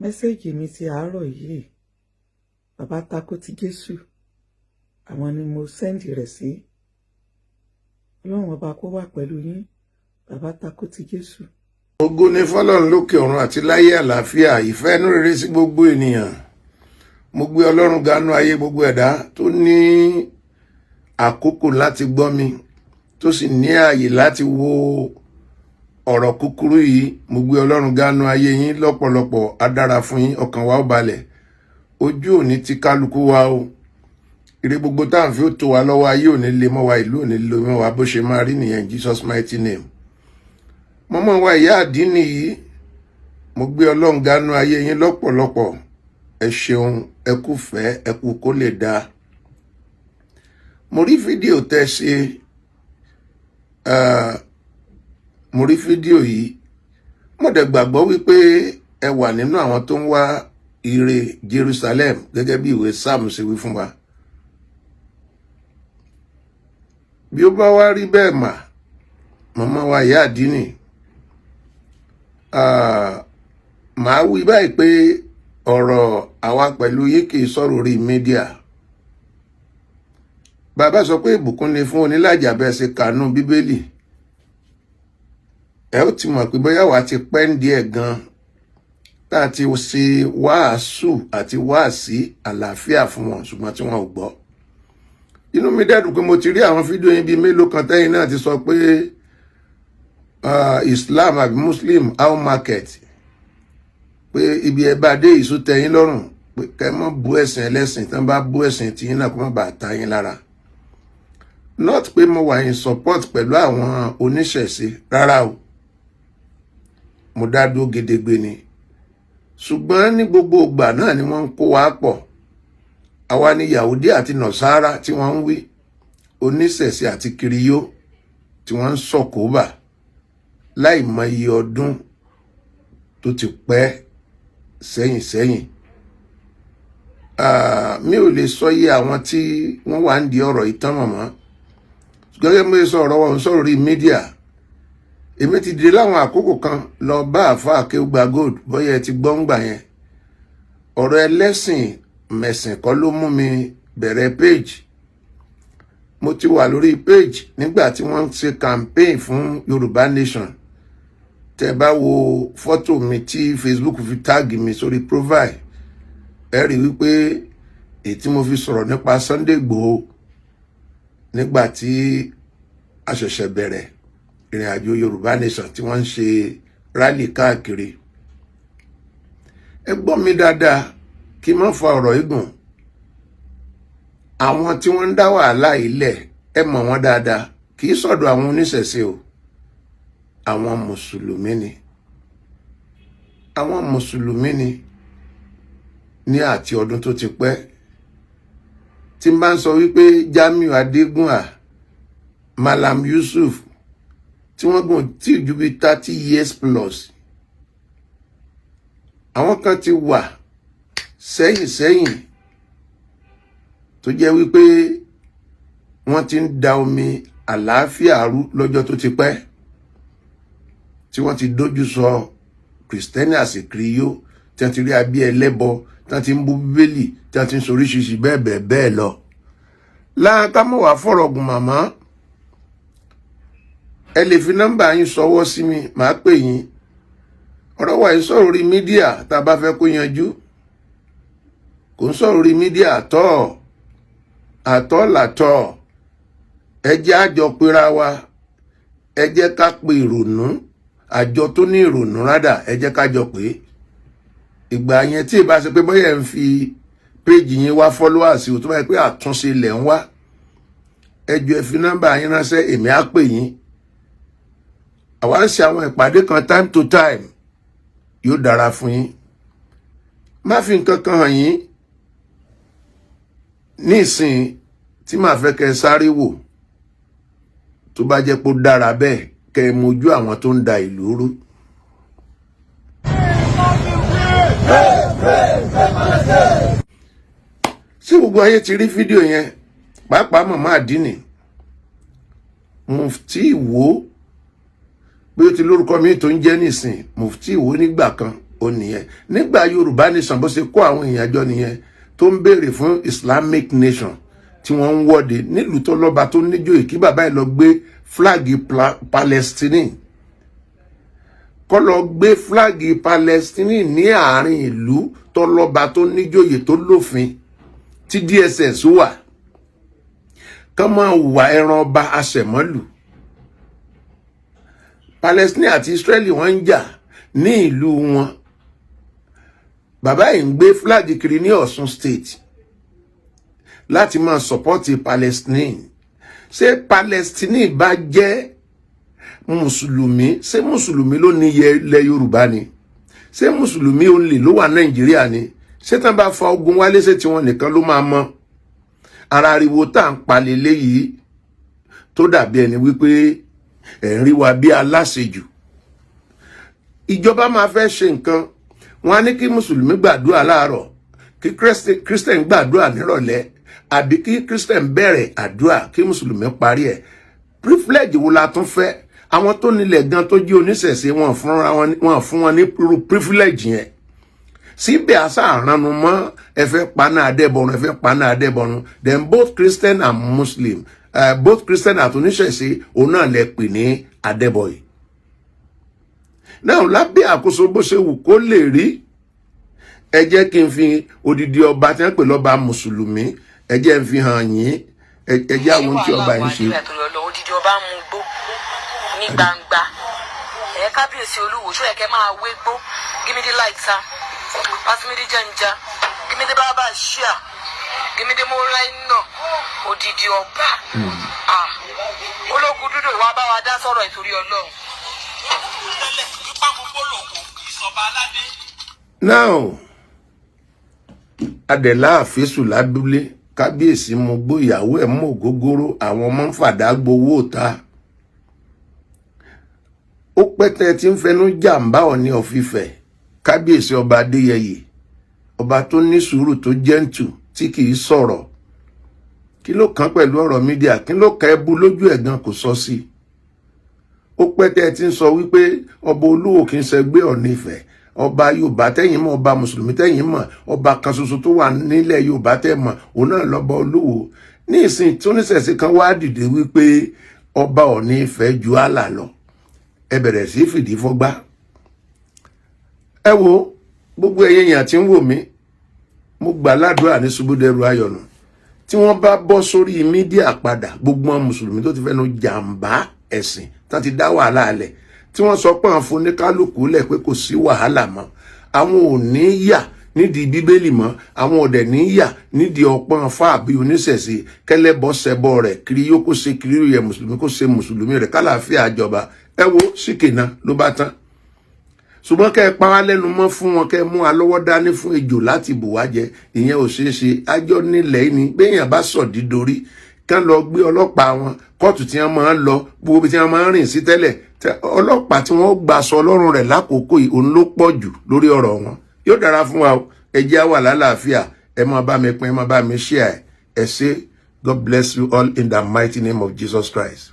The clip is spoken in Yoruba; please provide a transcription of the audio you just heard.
Mẹ́sẹ̀gì mi ti àárọ̀ yìí, bàbá Taku ti Jésù, àwọn ni mo sẹ́ndì rẹ̀ sí. Ọlọ́run ọba kó wà pẹ̀lú yín, bàbá Taku ti Jésù. Ògo ni fọ́lọ́run lókè ọ̀run àti láyé àlàáfíà, ìfẹ́ inú rere sí gbogbo ènìyàn. Mo gbé Ọlọ́run ganú ayé gbogbo ẹ̀dá tó ní àkókò láti gbọ́ mi, tó sì ní ààyè láti wo ọ̀rọ̀ kúkúrú yìí. Mo gbé Ọlọ́run ganú ayé yín lọ́pọ̀lọpọ̀, á dára fún yín, ọkàn wa ó balẹ̀. Ojú òní ti kálukú wa o. Ire gbogbo tá à ń fi ó tó wa lọ́wọ́, ayé òní lè mọ́ wa, ìlú òní lè mọ́ wa, bó ṣe máa rí nìyẹn, Jesus mighty name. Mọ́mọ́ wa ìyá àdínì yìí, mo gbé Ọlọ́run ganú ayé yín lọ́pọ̀lọpọ̀. Ẹ ṣeun, ẹ kú fẹ́, ẹ kú kó lè dáa. Mo rí fídíò tẹ́ ṣe, mo rí fídíò yìí, mo dẹ̀ gbàgbọ́ wípé ẹ wà nínú àwọn tó ń wá ire Jerusalem gẹ́gẹ́ bí ìwé Sáàmù ṣe wí fún wa. Bí ó bá wá rí bẹ́ẹ̀ mà, màmá wa ìyá àdínì, màá wí báyìí pé ọ̀rọ̀ àwa pẹ̀lú yín kì í sọ̀rọ̀ orí mídíà. Bàbá sọ pé ìbùkún ni fún onílàjà bẹ́ẹ̀ ṣe kànú Bíbélì. Ẹ ó ti mọ̀ pé bóyá wàá ti pẹ́ ń díẹ̀ gan tá a ti ṣe wàásù àti wáàsí àlàáfíà fún wọn, ṣùgbọ́n tí wọn ò gbọ́. Inú mi dẹ́dùn pé mo ti rí àwọn fídíò yín bíi mélòó kan tẹ́yìn náà ti sọ pé Islam àbí Muslim how market, pé ibi ẹ bá dé ìṣú tẹ́yìn lọ́rùn, pé kẹ́ mọ́ bú ẹ̀sìn ẹlẹ́sìn, tán bá bú ẹ̀sìn tí yín náà kó má bàa ta yín lára. Not pé mo wà in support pẹ̀lú àwọn oníṣẹ̀ṣe rárá o, mo dá dúró gedegbe ni. Ṣùgbọ́n ní gbogbo ìgbà náà ni wọ́n ń kó wa pọ̀. Àwa ni Yahudi àti Nọ̀sára tí wọ́n ń wí, oníṣẹ̀ṣe àti kiriyó tí wọ́n ń sọ̀kóbà láì mọ iye ọdún tó ti pẹ́ sẹ́yìn. Mi ò lè sọ iye àwọn tí wọ́n wà ń di ọ̀rọ̀ ìtàn mọ̀mọ́. Gẹ́gẹ́ bí mo sọ ọ̀rọ̀ wọn sọ̀rọ̀ rí mídíà. Èmi ti dìde láwọn àkókò kan lọ bá àfáà Kéúgbà Gold, bóyá ẹ ti gbọ́ ń gbà yẹn. Ọ̀rọ̀ ẹlẹ́sìn mẹ̀sìn kọ́ ló mú mi bẹ̀rẹ̀ page. Mo ti wà lórí page nígbà tí wọ́n ń ṣe campaign fún Yorùbá Nation. Tẹ́ bá wo fọ́tò mi tí Facebook fi tag mi sórí profile, ẹ rí wípé èyí tí mo fi sọ̀rọ̀ nípa Sunday Igboho nígbà tí a ṣẹ̀ṣẹ̀ bẹ̀rẹ̀ ìrìn àjò Yorùbá Nation tí wọ́n ń ṣe rally káàkiri. Ẹ gbọ́ mi dáadáa kí n má fa ọ̀rọ̀ igun. Àwọn tí wọ́n ń dá wàhálà ilẹ̀, ẹ mọ̀ wọ́n dáadáa, kì í sọ̀dọ̀ àwọn oníṣẹ̀ṣe o, àwọn mùsùlùmí ni. Àwọn mùsùlùmí ni ní àti ọdún tó ti pẹ́. Tí n bá ń sọ wípé Jamiu Adégúnwà, Malam Yusuf, tí wọ́n gùn tí ju bí 30 years plus. Àwọn kan ti wà sẹ́yìn tó jẹ́ wípé wọ́n ti ń da omi àlàáfíà rú lọ́jọ́ tó ti pẹ́, tí wọ́n ti dójú sọ Kristẹni àti kiriyó, tí wọ́n ti rí abí ẹlẹ́bọ, tí wọ́n ti ń bú Bíbélì, tí wọ́n ti ń soríṣiríṣi bẹ́ẹ̀ lọ. Láàká mọ̀ wá fọ̀rọ̀ gùn màmá, ẹ lè fi nọ́mbà yín sọwọ́ sí mi, màá pè yín. Ọ̀rọ̀ wa yìí sọ̀rọ̀ orí mídíà tá a bá fẹ́ kó yanjú. Kò ń sọ̀rọ̀ orí mídíà àtọ́ làtọ̀. Ẹ jẹ́ àjọ pera wa, ẹ jẹ́ ká pe ìrònú, àjọ tó ní ìrònú rádà, ẹ jẹ́ ká jọ pé. Ìgbà yẹn tí ìbá ṣe pé bóyá ẹ ń fi péjì yín wá followers o, tó bá yẹ pé àtúnṣe ilẹ̀ ń wá, ẹ jọ̀ọ́ ẹ fi nọ́mbà yín ránṣẹ́, èmi á pè yín. Àwa ń ṣe àwọn ìpàdé kan time to time, yóò dára fún yín. Má fi nǹkan kan hàn yín ní ìsìn tí màá fẹ́ kẹ́ sáré wò, tó bá jẹ́ pé ó dára bẹ́ẹ̀, kẹ́ mojú àwọn tó ń da ìlú rú. Ṣé gbogbo ayé ti rí fídíò yẹn? Pàápàá màmá àdínì, Mufti Ìwó, bí ó ti lórúkọ mi tó ń jẹ́ nísìn, Mufti Ìwó nígbà kan, ó nìyẹn. Nígbà Yorùbá nation bó ṣe kó àwọn èèyàn jọ nìyẹn tó ń béèrè fún Islamic nation tí wọ́n ń wọ́de nílùú tó lọ́ba tó níjòyè kí bàbá yìí lọ gbé fúláàgì Palestine kọ́ lọ gbé fúláàgì Palestine ní àárín ìlú tó lọ́ba tó níjòyè tó lófin tí DSS wà kán máa wà ẹran ọba aṣẹ̀mọ́lù. Palestine àti Israeli wọ́n ń jà ní ìlú wọn. Bàbá yìí ń gbé fúláàgì kiri ní Ọ̀ṣun state láti máa sọpọ́tì Palestine. Ṣé Palestine bá jẹ́ mùsùlùmí, ṣé mùsùlùmí ló ní ilẹ̀ Yorùbá ni? Ṣé mùsùlùmí olè ló wà Nàìjíríà ni? Ṣé tán bá fa ogun wálé ṣé tiwọn nìkan ló máa mọ̀? Ara ariwo tá à ń palẹ̀ léyìí tó dàbí ẹni wípé ẹ̀ ń rí wa bí aláṣejù. Ìjọba máa fẹ́ ṣe nǹkan, wọ́n á ní kí mùsùlùmí gbàdúrà láàárọ̀, kí Christian gbàdúrà nírọ̀lẹ́, àbí kí Christian bẹ̀rẹ̀ àdúrà kí mùsùlùmí parí ẹ̀. Privilege wo la tún fẹ́? Àwọn tó nílẹ̀ gan tó jí oníṣẹ̀ṣe wọn fún wọn ní privilege yẹn. Síbẹ̀ àṣà àránu mọ́ ẹ fẹ́ paná adébọ̀run, ẹ fẹ́ paná adébọ̀run. Then both Christian and Muslim, both Christian àti oníṣẹ̀ṣe òun náà lè pè ní adébọ̀yì. Náà lábẹ́ àkóso bó ṣe wù kó lè rí, ẹ jẹ́ kí n fi odidi ọba tí wọ́n pè lọ́ba mùsùlùmí, ẹ jẹ́ n fi hàn yín, ẹ jẹ́ àwọn tí ọba yìí ṣe. Odidi ọba mú gbó ní gbangba. Kábíyèsí Olúwo ṣó yẹ kẹ́ máa wé gbó. Give me the lighter, pass me the ginger, give me the baba shia, give me the moraino. Odidi ọba. Ológun dúdú wa bá wa dá sọ̀rọ̀ ìtorí Ọlọ́run. Now, Adela àfẹ́sù lábúlé, kábíyèsí mo gbó ìyàwó ẹ̀ mọ́ ògógóró, àwọn ọmọ ń fàdá gbowó ta. Ó pẹ́tẹ́ tí ń fẹnu jàǹbá Ọọ̀ni of Ifẹ̀, kábíyèsí ọba Adéyẹyè, ọba tó ní sùúrù tó jẹ́ǹtù tí kìí sọ̀rọ̀. Kí ló kàn pẹ̀lú ọ̀rọ̀ mídíà? Kí ló kà ẹbú lójú ẹ̀ gan kò sọ sí? Ó pẹ́tẹ́ tí ń sọ wípé ọba Olúwo kì í ṣẹgbẹ́ Ọọ̀ni Ifẹ̀, ọba Yorùbá tẹ́yìn mọ̀, ọba mùsùlùmí tẹ́yìn mọ̀, ọba kan ṣoṣo tó wà nílẹ̀ Yorùbá tẹ́ mọ̀, òun náà lọ́ba Olúwo. Ní ìsìn tí oníṣẹ̀ṣe kan wá dìde wípé ọba Ọọ̀ni Ifẹ̀ ju àlà lọ, ẹ bẹ̀rẹ̀ sí fìdí fọ́gbá. Ẹ wo gbogbo ẹ̀yin èèyàn tí ń wò mí, mo gbà ládùúrà ní ṣubúdẹrù ayọ̀nù tí wọ́n bá bọ́ sórí mídíà padà, gbogbo àwọn mùsùlùmí tó ti fẹ́nu jàǹbá ẹ̀sìn tán ti dá wàhálà alẹ̀, tí wọ́n sọ pé àwọn fún oníkálùkù lẹ̀ pé kò sí wàhálà mọ́, àwọn ò ní yà nídìí bíbélì mọ́, àwọn ọ̀dẹ̀ ní yà nídìí ọpọ́n fáàbí oníṣẹ̀ṣe, kẹ́lẹ́bọ ṣẹbọ rẹ̀, kiri yóò kó ṣe kiri yẹ mùsùlùmí kó ṣe mùsùlùmí rẹ̀, kálàáfíà àjọba. Ẹ wo síkèna ló bá tán. Ṣùgbọ́n kẹ́ ẹ pa wá lẹ́nu mọ́ fún wọn, kẹ́ ẹ mú alọ́wọ́ dání fún ejò láti bù wá jẹ, ìyẹn ò ṣeé ṣe. Àjọ nílẹ̀ ni béèyàn bá sọ̀dí dorí kán lọ gbé ọlọ́pàá wọn kóòtù tí wọ́n máa ń lọ, gbogbo tí wọ́n máa ń rìn sí tẹ́lẹ̀, ọlọ́pàá tí wọ́n gbà sọ ọlọ́run rẹ̀ lákòókò yìí òun ló pọ̀ jù lórí ọ̀rọ̀ wọn. Yóò dára fún wa o, ẹ jẹ́ á wà lálàáfíà, ẹ máa bá mi pín, ẹ máa bá mi share ẹ ṣé. God bless you all in the mighty name of Jesus Christ.